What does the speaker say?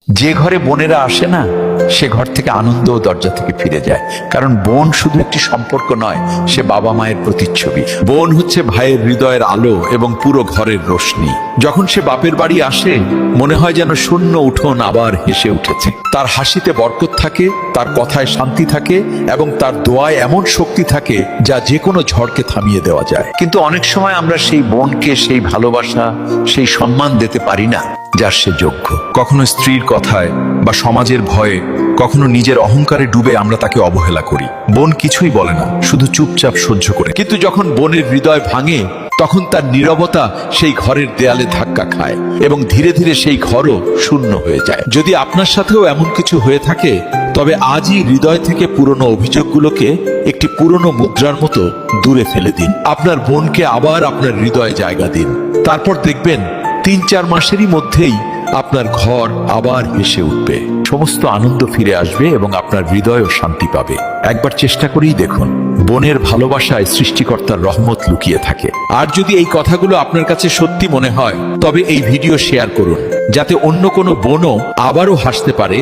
যে ঘরে বোনেরা আসে না, সে ঘর থেকে আনন্দ ও দরজা থেকে ফিরে যায়। কারণ বোন শুধু একটি সম্পর্ক নয়, সে বাবা মায়ের প্রতিচ্ছবি। বোন হচ্ছে ভাইয়ের হৃদয়ের আলো এবং পুরো ঘরের রোশনি। যখন সে বাপের বাড়ি আসে, মনে হয় যেন শূন্য উঠোন আবার হেসে উঠেছে। তার হাসিতে বরকত থাকে, তার কথায় শান্তি থাকে এবং তার দোয়ায় এমন শক্তি থাকে যা যে কোনো ঝড়কে থামিয়ে দেওয়া যায়। কিন্তু অনেক সময় আমরা সেই বোনকে সেই ভালোবাসা, সেই সম্মান দিতে পারি না যার সে যোগ্য। কখনো স্ত্রীর কথায় বা সমাজের ভয়ে, কখনো নিজের অহংকারে ডুবে আমরা তাকে অবহেলা করি। বোন কিছুই বলে না, শুধু চুপচাপ সহ্য করে। কিন্তু যখন বোনের হৃদয় ভাঙে, তখন তার নীরবতা সেই ঘরের দেয়ালে ধাক্কা খায় এবং ধীরে ধীরে সেই ঘরও শূন্য হয়ে যায়। যদি আপনার সাথেও এমন কিছু হয়ে থাকে, তবে আজই হৃদয় থেকে পুরনো অভিযোগগুলোকে একটি পুরনো মুদ্রার মতো দূরে ফেলে দিন। আপনার বোনকে আবার আপনার হৃদয়ে জায়গা দিন। তারপর দেখবেন ৩-৪ মাসেরই মধ্যেই আপনার ঘর আবার হেসে উঠবে, সমস্ত আনন্দ ফিরে আসবে এবং আপনার হৃদয়ও শান্তি পাবে। একবার চেষ্টা করেই দেখুন, বোনের ভালোবাসায় সৃষ্টিকর্তার রহমত লুকিয়ে থাকে। আর যদি এই কথাগুলো আপনার কাছে সত্যি মনে হয়, তবে এই ভিডিও শেয়ার করুন, যাতে অন্য কোনো বোনও আবারও হাসতে পারে